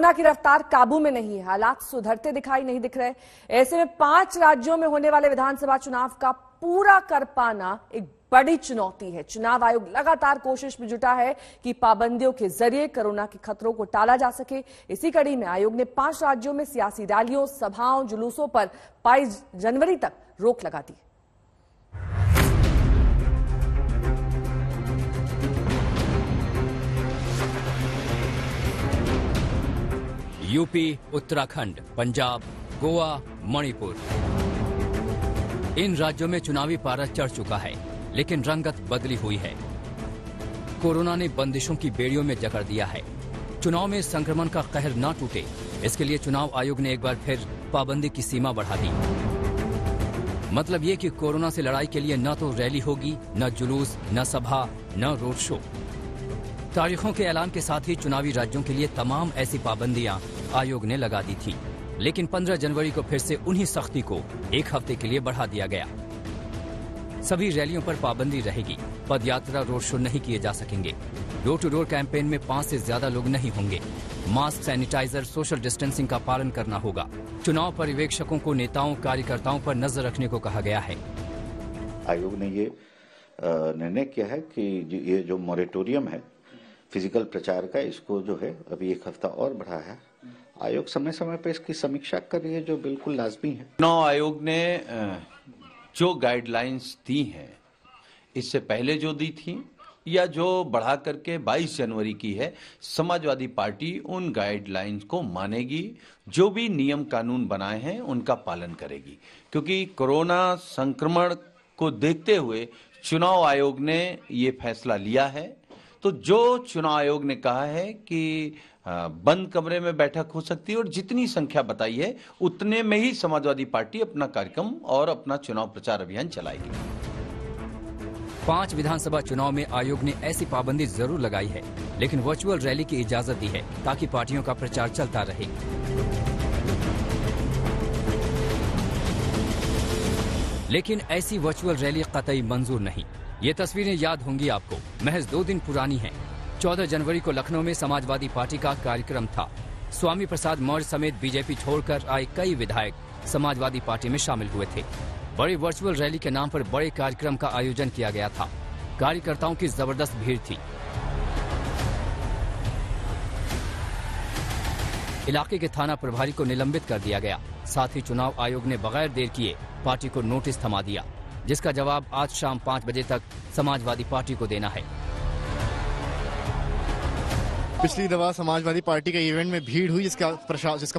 Corona की रफ्तार काबू में नहीं है, हालात सुधरते दिखाई नहीं दिख रहे। ऐसे में 5 राज्यों में होने वाले विधानसभा चुनाव का पूरा कर पाना एक बड़ी चुनौती है। चुनाव आयोग लगातार कोशिश में जुटा है कि पाबंदियों के जरिए कोरोना के खतरों को टाला जा सके। इसी कड़ी में आयोग ने 5 राज्यों में सियासी रैलियों, सभाओं, जुलूसों पर 22 जनवरी तक रोक लगा दी। यूपी, उत्तराखंड, पंजाब, गोवा, मणिपुर, इन राज्यों में चुनावी पारा चढ़ चुका है, लेकिन रंगत बदली हुई है। कोरोना ने बंदिशों की बेड़ियों में जकड़ दिया है। चुनाव में संक्रमण का कहर न टूटे, इसके लिए चुनाव आयोग ने एक बार फिर पाबंदी की सीमा बढ़ा दी। मतलब ये कि कोरोना से लड़ाई के लिए न तो रैली होगी, न जुलूस, न सभा, न रोड शो। तारीखों के ऐलान के साथ ही चुनावी राज्यों के लिए तमाम ऐसी पाबंदियां आयोग ने लगा दी थी, लेकिन 15 जनवरी को फिर से उन्हीं सख्ती को 1 हफ्ते के लिए बढ़ा दिया गया। सभी रैलियों पर पाबंदी रहेगी, पदयात्रा, रोड शो नहीं किए जा सकेंगे। डोर टू डोर कैंपेन में 5 से ज्यादा लोग नहीं होंगे। मास्क, सैनिटाइजर, सोशल डिस्टेंसिंग का पालन करना होगा। चुनाव पर्यवेक्षकों को नेताओं, कार्यकर्ताओं पर नजर रखने को कहा गया है। आयोग ने ये निर्णय किया है कि ये जो मॉरेटोरियम है फिजिकल प्रचार का, इसको जो है अभी 1 हफ्ता और बढ़ा है। आयोग समय समय पर इसकी समीक्षा कर रही है, जो बिल्कुल लाजमी है। चुनाव आयोग ने जो गाइडलाइंस दी हैं, इससे पहले जो दी थी या जो बढ़ा करके 22 जनवरी की है, समाजवादी पार्टी उन गाइडलाइंस को मानेगी। जो भी नियम कानून बनाए हैं उनका पालन करेगी, क्योंकि कोरोना संक्रमण को देखते हुए चुनाव आयोग ने ये फैसला लिया है। तो जो चुनाव आयोग ने कहा है कि बंद कमरे में बैठक हो सकती है और जितनी संख्या बताई है उतने में ही समाजवादी पार्टी अपना कार्यक्रम और अपना चुनाव प्रचार अभियान चलाएगी। 5 विधानसभा चुनाव में आयोग ने ऐसी पाबंदी जरूर लगाई है, लेकिन वर्चुअल रैली की इजाजत दी है ताकि पार्टियों का प्रचार चलता रहे। लेकिन ऐसी वर्चुअल रैली कतई मंजूर नहीं। ये तस्वीरें याद होंगी आपको, महज 2 दिन पुरानी हैं। 14 जनवरी को लखनऊ में समाजवादी पार्टी का कार्यक्रम था। स्वामी प्रसाद मौर्य समेत बीजेपी छोड़कर आए कई विधायक समाजवादी पार्टी में शामिल हुए थे। बड़ी वर्चुअल रैली के नाम पर बड़े कार्यक्रम का आयोजन किया गया था। कार्यकर्ताओं की जबरदस्त भीड़ थी। इलाके के थाना प्रभारी को निलंबित कर दिया गया। साथ ही चुनाव आयोग ने बगैर देर किए पार्टी को नोटिस थमा दिया, जिसका जवाब आज शाम 5 बजे तक समाजवादी पार्टी को देना है। पिछली दफा समाजवादी पार्टी के इवेंट में भीड़ हुई, जिसका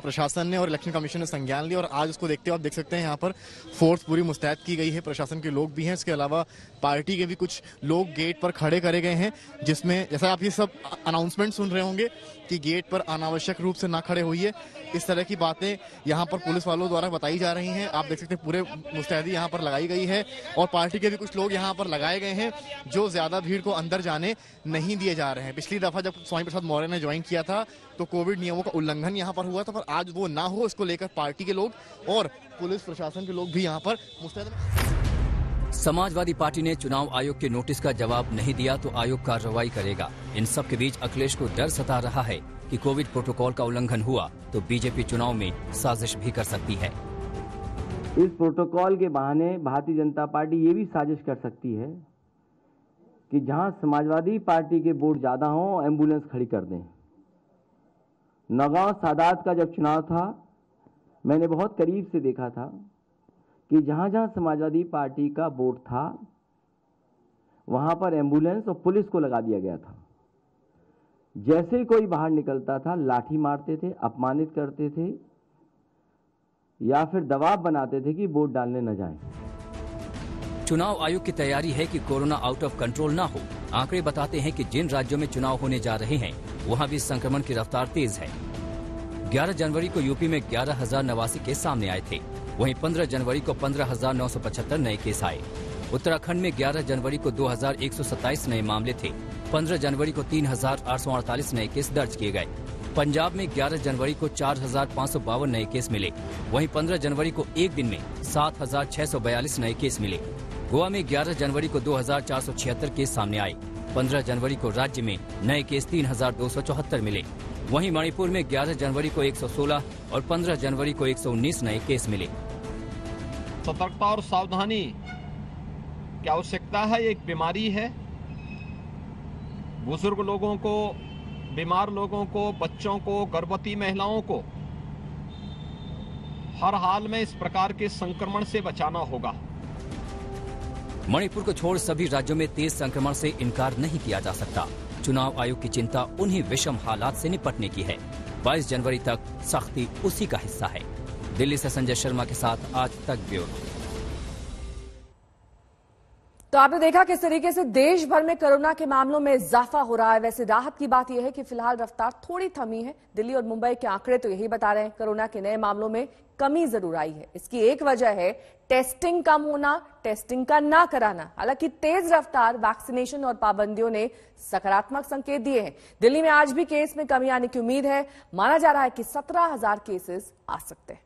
प्रशासन ने और इलेक्शन कमीशन ने संज्ञान लिया, और आज उसको देखते हुए आप देख सकते हैं यहाँ पर फोर्स पूरी मुस्तैद की गई है। प्रशासन के लोग भी हैं, इसके अलावा पार्टी के भी कुछ लोग गेट पर खड़े करे गए हैं, जिसमें जैसा आप ये सब अनाउंसमेंट सुन रहे होंगे कि गेट पर अनावश्यक रूप से ना खड़े होइए, इस तरह की बातें यहाँ पर पुलिस वालों द्वारा बताई जा रही हैं। आप देख सकते हैं पूरे मुस्तैदी यहाँ पर लगाई गई है, और पार्टी के भी कुछ लोग यहाँ पर लगाए गए हैं जो ज्यादा भीड़ को अंदर जाने नहीं दिए जा रहे हैं। पिछली दफा जब स्वामी प्रसाद मौर्य ने ज्वाइन किया था तो कोविड नियमों का उल्लंघन यहाँ पर हुआ था, पर आज वो ना हो, इसको लेकर पार्टी के लोग और पुलिस प्रशासन के लोग भी यहाँ पर मुस्तैद। समाजवादी पार्टी ने चुनाव आयोग के नोटिस का जवाब नहीं दिया तो आयोग कार्रवाई करेगा। इन सब के बीच अखिलेश को डर सता रहा है कि कोविड प्रोटोकॉल का उल्लंघन हुआ तो बीजेपी चुनाव में साजिश भी कर सकती है। इस प्रोटोकॉल के बहाने भारतीय जनता पार्टी ये भी साजिश कर सकती है कि जहां समाजवादी पार्टी के वोट ज्यादा हों, एम्बुलेंस खड़ी कर दें। नौगांव सादात का जब चुनाव था, मैंने बहुत करीब से देखा था कि जहां जहां समाजवादी पार्टी का वोट था वहां पर एम्बुलेंस और पुलिस को लगा दिया गया था। जैसे ही कोई बाहर निकलता था लाठी मारते थे, अपमानित करते थे या फिर दबाव बनाते थे कि वोट डालने न जाएं। चुनाव आयोग की तैयारी है कि कोरोना आउट ऑफ कंट्रोल ना हो। आंकड़े बताते हैं कि जिन राज्यों में चुनाव होने जा रहे हैं वहां भी संक्रमण की रफ्तार तेज है। 11 जनवरी को यूपी में 11,089 केस सामने आए थे। वहीं 15 जनवरी को 15,975 नए केस आए। उत्तराखंड में 11 जनवरी को 2,127 नए मामले थे। 15 जनवरी को 3,848 नए केस दर्ज किए गए। पंजाब में 11 जनवरी को 4,552 नए केस मिले। वहीं 15 जनवरी को एक दिन में 7,642 नए केस मिले। गोवा में 11 जनवरी को 2,476 केस सामने आए। 15 जनवरी को राज्य में नए केस 3,274 मिले। वहीं मणिपुर में 11 जनवरी को 116 और 15 जनवरी को 119 नए केस मिले। सतर्कता और सावधानी की आवश्यकता है। एक बीमारी है। बुजुर्ग लोगों को, बीमार लोगों को, बच्चों को, गर्भवती महिलाओं को हर हाल में इस प्रकार के संक्रमण से बचाना होगा। मणिपुर को छोड़ सभी राज्यों में तेज संक्रमण से इनकार नहीं किया जा सकता। चुनाव आयोग की चिंता उन्हीं विषम हालात से निपटने की है। 22 जनवरी तक सख्ती उसी का हिस्सा है। दिल्ली से संजय शर्मा के साथ आज तक ब्यूरो। तो आपने देखा किस तरीके से देश भर में कोरोना के मामलों में इजाफा हो रहा है। वैसे राहत की बात यह है कि फिलहाल रफ्तार थोड़ी थमी है। दिल्ली और मुंबई के आंकड़े तो यही बता रहे हैं, कोरोना के नए मामलों में कमी जरूर आई है। इसकी एक वजह है टेस्टिंग कम होना, टेस्टिंग का ना कराना। हालांकि तेज रफ्तार वैक्सीनेशन और पाबंदियों ने सकारात्मक संकेत दिए हैं। दिल्ली में आज भी केस में कमी आने की उम्मीद है। माना जा रहा है कि 17,000 केसेस आ सकते हैं।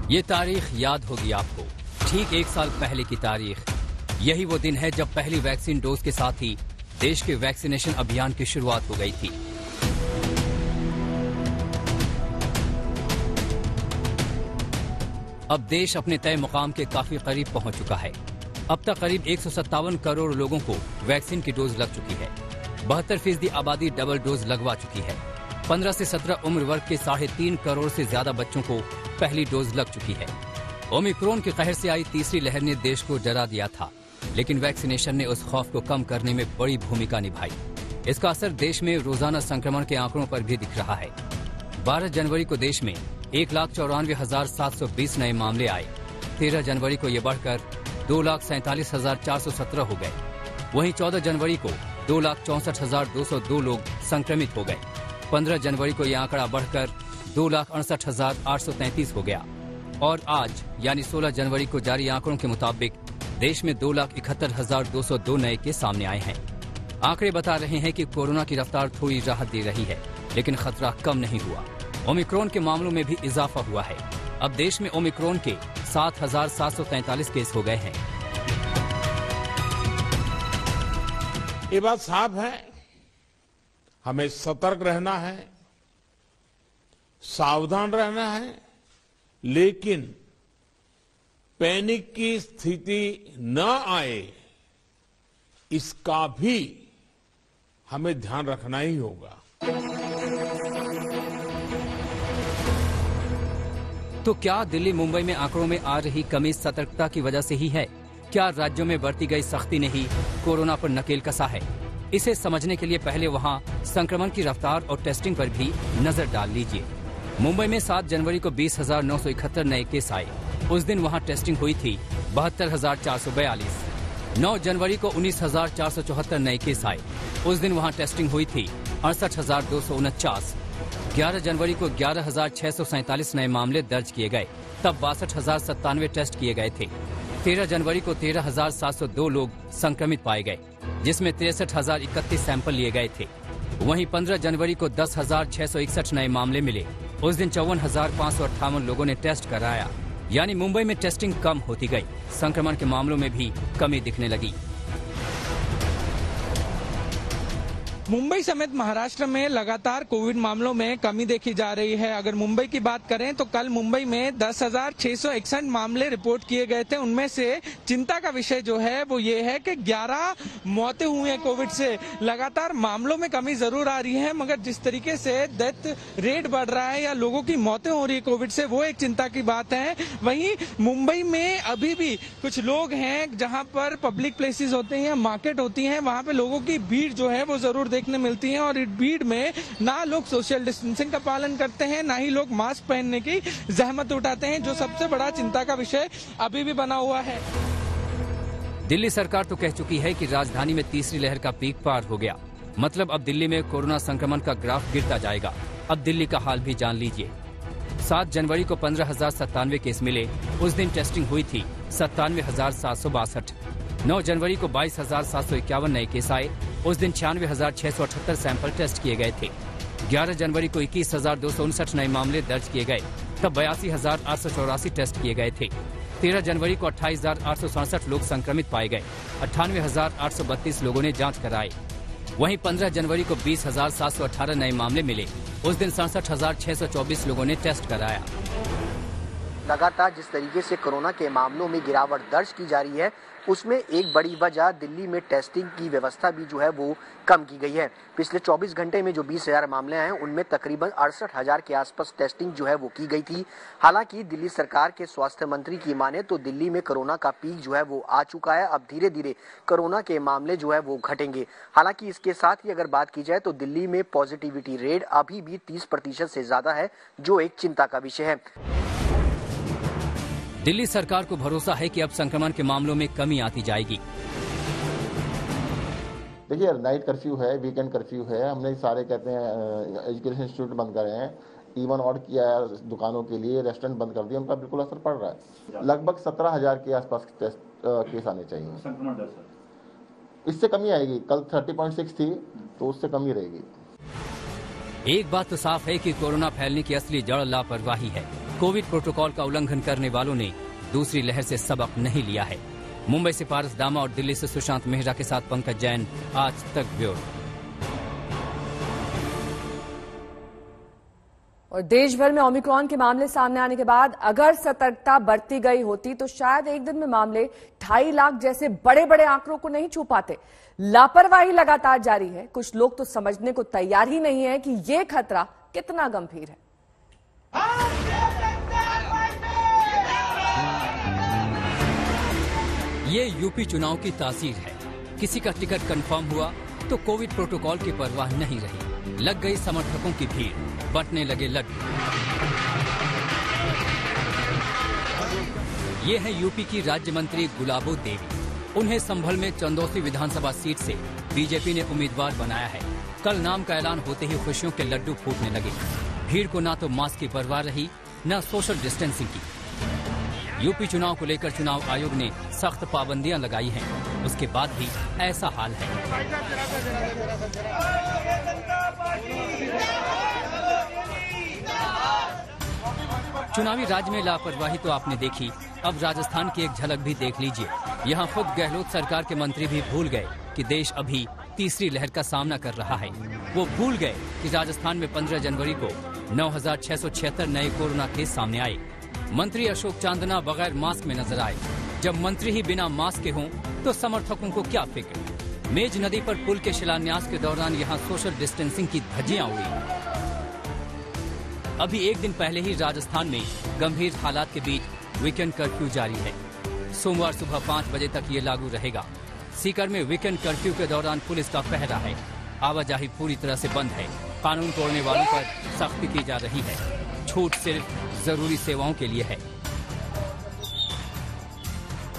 ये तारीख याद होगी आपको, ठीक 1 साल पहले की तारीख। यही वो दिन है जब पहली वैक्सीन डोज के साथ ही देश के वैक्सीनेशन अभियान की शुरुआत हो गई थी। अब देश अपने तय मुकाम के काफी करीब पहुंच चुका है। अब तक करीब 157 करोड़ लोगों को वैक्सीन की डोज लग चुकी है। 72% आबादी डबल डोज लगवा चुकी है। 15 से 17 उम्र वर्ग के 3.5 करोड़ से ज्यादा बच्चों को पहली डोज लग चुकी है। ओमिक्रॉन के कहर से आई तीसरी लहर ने देश को डरा दिया था, लेकिन वैक्सीनेशन ने उस खौफ को कम करने में बड़ी भूमिका निभाई। इसका असर देश में रोजाना संक्रमण के आंकड़ों पर भी दिख रहा है। 12 जनवरी को देश में 1,94,720 नए मामले आए। 13 जनवरी को ये बढ़कर 2,47,417 हो गए। वहीं 14 जनवरी को 2,64,202 लोग संक्रमित हो गए। 15 जनवरी को यह आंकड़ा बढ़कर 2,68,833 हो गया और आज यानी 16 जनवरी को जारी आंकड़ों के मुताबिक देश में 2,71,202 नए केस सामने आए हैं। आंकड़े बता रहे हैं कि कोरोना की रफ्तार थोड़ी राहत दे रही है, लेकिन खतरा कम नहीं हुआ। ओमिक्रॉन के मामलों में भी इजाफा हुआ है। अब देश में ओमिक्रॉन के 7,743 केस हो गए हैं। ये बात साफ है, हमें सतर्क रहना है, सावधान रहना है, लेकिन पैनिक की स्थिति न आए इसका भी हमें ध्यान रखना ही होगा। तो क्या दिल्ली मुंबई में आंकड़ों में आ रही कमी सतर्कता की वजह से ही है? क्या राज्यों में बरती गई सख्ती ने ही कोरोना पर नकेल कसा है? इसे समझने के लिए पहले वहां संक्रमण की रफ्तार और टेस्टिंग पर भी नजर डाल लीजिए। मुंबई में 7 जनवरी को 20,971 नए केस आए। उस दिन वहां टेस्टिंग हुई थी 72,442। 9 जनवरी को 19,474 नए केस आए। उस दिन वहां टेस्टिंग हुई थी 68,249। 11 जनवरी को 11,647 नए मामले दर्ज किए गए, तब 62,097 टेस्ट किए गए थे। 13 जनवरी को 13,702 लोग संक्रमित पाए गए, जिसमें 63,031 सैंपल लिए गए थे। वहीं 15 जनवरी को 10,661 नए मामले मिले। उस दिन 54,558 लोगों ने टेस्ट कराया, यानी मुंबई में टेस्टिंग कम होती गई, संक्रमण के मामलों में भी कमी दिखने लगी। मुंबई समेत महाराष्ट्र में लगातार कोविड मामलों में कमी देखी जा रही है। अगर मुंबई की बात करें तो कल मुंबई में 10,661 मामले रिपोर्ट किए गए थे। उनमें से चिंता का विषय जो है वो ये है कि 11 मौतें हुई हैं कोविड से। लगातार मामलों में कमी जरूर आ रही है, मगर जिस तरीके से डेथ रेट बढ़ रहा है या लोगों की मौतें हो रही है कोविड से, वो एक चिंता की बात है। वहीं मुंबई में अभी भी कुछ लोग हैं जहाँ पर पब्लिक प्लेसेस होते हैं, मार्केट होती है, वहाँ पे लोगों की भीड़ जो है वो जरूर देखने मिलती है। और इस भीड़ में ना लोग सोशल डिस्टेंसिंग का पालन करते हैं, ना ही लोग मास्क पहनने की जहमत उठाते हैं, जो सबसे बड़ा चिंता का विषय अभी भी बना हुआ है। दिल्ली सरकार तो कह चुकी है कि राजधानी में तीसरी लहर का पीक पार हो गया। मतलब अब दिल्ली में कोरोना संक्रमण का ग्राफ गिरता जाएगा। अब दिल्ली का हाल भी जान लीजिए। 7 जनवरी को 15,097 केस मिले। उस दिन टेस्टिंग हुई थी 97,762। 9 जनवरी को 22,751 नए केस आए। उस दिन 96,678 सैंपल टेस्ट किए गए थे। 11 जनवरी को 21,259 नए मामले दर्ज किए गए, तब 82,884 टेस्ट किए गए थे। 13 जनवरी को 28,867 लोग संक्रमित पाए गए। 98,832 लोगों ने जांच कराई। वहीं 15 जनवरी को 20,718 नए मामले मिले। उस दिन 67,624 लोगों ने टेस्ट कराया। लगातार जिस तरीके से कोरोना के मामलों में गिरावट दर्ज की जा रही है, उसमें एक बड़ी वजह दिल्ली में टेस्टिंग की व्यवस्था भी जो है वो कम की गई है। पिछले 24 घंटे में जो 20,000 मामले आए, उनमें तकरीबन 68,000 के आसपास टेस्टिंग जो है वो की गई थी। हालांकि दिल्ली सरकार के स्वास्थ्य मंत्री की माने तो दिल्ली में कोरोना का पीक जो है वो आ चुका है। अब धीरे धीरे कोरोना के मामले जो है वो घटेंगे। हालांकि इसके साथ ही अगर बात की जाए तो दिल्ली में पॉजिटिविटी रेट अभी भी 30% से ज्यादा है, जो एक चिंता का विषय है। दिल्ली सरकार को भरोसा है कि अब संक्रमण के मामलों में कमी आती जाएगी। देखिए, नाइट कर्फ्यू है, वीकेंड कर्फ्यू है, हमने सारे कहते हैं एजुकेशन इंस्टीट्यूट बंद करे हैं, इवन और किया है, दुकानों के लिए रेस्टोरेंट बंद कर दिए, उनका बिल्कुल असर पड़ रहा है। लगभग 17,000 के आसपास केस आने चाहिए। संक्रमण दर इससे कमी आएगी। कल 30.6 थी, तो उससे कमी रहेगी। एक बात तो साफ है कि कोरोना फैलने की असली जड़ लापरवाही है। कोविड प्रोटोकॉल का उल्लंघन करने वालों ने दूसरी लहर से सबक नहीं लिया है। मुंबई से पारस दामा और दिल्ली से सुशांत मेहरा के साथ पंकज जैन, आज तक ब्यूरो। और देश भर में ओमिक्रॉन के मामले सामने आने के बाद अगर सतर्कता बरती गई होती तो शायद एक दिन में मामले 2.5 लाख जैसे बड़े बड़े आंकड़ों को नहीं छू पाते। लापरवाही लगातार जारी है। कुछ लोग तो समझने को तैयार ही नहीं है कि ये खतरा कितना गंभीर है। ये यूपी चुनाव की तासीर है। किसी का टिकट कंफर्म हुआ तो कोविड प्रोटोकॉल की परवाह नहीं रही। लग गई समर्थकों की भीड़, बंटने लगे लड्डू। ये है यूपी की राज्य मंत्री गुलाबो देवी। उन्हें संभल में चंदौसी विधानसभा सीट से बीजेपी ने उम्मीदवार बनाया है। कल नाम का ऐलान होते ही खुशियों के लड्डू फूटने लगे। भीड़ को ना तो मास्क की परवाह रही, न सोशल डिस्टेंसिंग की। यूपी चुनाव को लेकर चुनाव आयोग ने सख्त पाबंदियां लगाई हैं। उसके बाद भी ऐसा हाल है। चुनावी राज्य में लापरवाही तो आपने देखी, अब राजस्थान की एक झलक भी देख लीजिए। यहाँ खुद गहलोत सरकार के मंत्री भी भूल गए कि देश अभी तीसरी लहर का सामना कर रहा है। वो भूल गए कि राजस्थान में 15 जनवरी को 9,676 नए कोरोना केस सामने आए। मंत्री अशोक चांदना बगैर मास्क में नजर आए। जब मंत्री ही बिना मास्क के हों तो समर्थकों को क्या फिक्र। मेज नदी पर पुल के शिलान्यास के दौरान यहाँ सोशल डिस्टेंसिंग की धज्जियां उड़ी। अभी एक दिन पहले ही राजस्थान में गंभीर हालात के बीच वीकेंड कर्फ्यू जारी है। सोमवार सुबह 5 बजे तक ये लागू रहेगा। सीकर में वीकेंड कर्फ्यू के दौरान पुलिस का पहरा है। आवाजाही पूरी तरह से बंद है। कानून तोड़ने वालों पर सख्ती की जा रही है। छूट सिर्फ जरूरी सेवाओं के लिए है।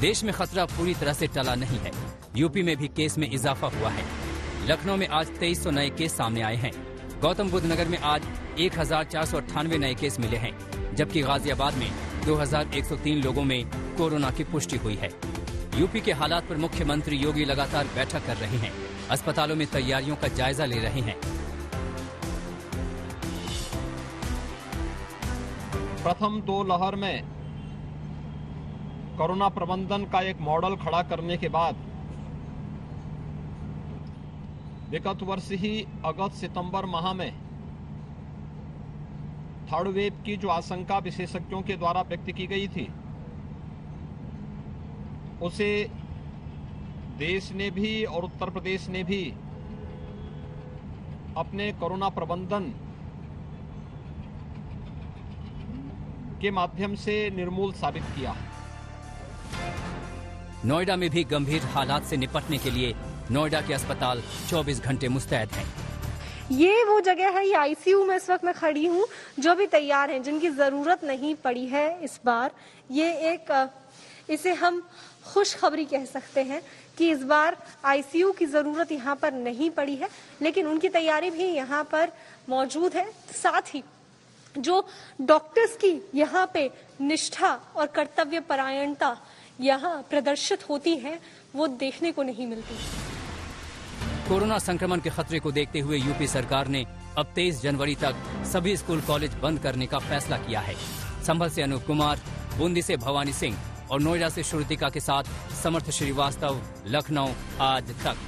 देश में खतरा पूरी तरह से टला नहीं है। यूपी में भी केस में इजाफा हुआ है। लखनऊ में आज 2300 नए केस सामने आए हैं। गौतम बुद्ध नगर में आज 1,498 नए केस मिले हैं, जबकि गाजियाबाद में 2,103 लोगों में कोरोना की पुष्टि हुई है। यूपी के हालात पर मुख्यमंत्री योगी लगातार बैठक कर रहे हैं। अस्पतालों में तैयारियों का जायजा ले रहे हैं। प्रथम 2 लहर में कोरोना प्रबंधन का एक मॉडल खड़ा करने के बाद विगत वर्ष ही अगस्त सितंबर माह में थर्ड वेव की जो आशंका विशेषज्ञों के द्वारा व्यक्त की गई थी, उसे देश ने भी और उत्तर प्रदेश ने भी अपने कोरोना प्रबंधन के माध्यम से निर्मूल साबित किया। नोएडा में भी गंभीर हालात से निपटने के लिए नोएडा के अस्पताल 24 घंटे मुस्तैद हैं। ये वो जगह है, ये आईसीयू में इस वक्त मैं खड़ी हूँ, जो भी तैयार हैं, जिनकी जरूरत नहीं पड़ी है इस बार। ये एक इसे हम खुशखबरी कह सकते हैं कि इस बार आईसीयू की जरूरत यहाँ पर नहीं पड़ी है, लेकिन उनकी तैयारी भी यहाँ पर मौजूद है। साथ ही जो डॉक्टर्स की यहाँ पे निष्ठा और कर्तव्य परायणता, यहाँ प्रदर्शित होती हैं वो देखने को नहीं मिलती। कोरोना संक्रमण के खतरे को देखते हुए यूपी सरकार ने अब 23 जनवरी तक सभी स्कूल कॉलेज बंद करने का फैसला किया है। संभल से अनूप कुमार, बूंदी से भवानी सिंह और नोएडा से श्रुतिका के साथ समर्थ श्रीवास्तव, लखनऊ आज तक।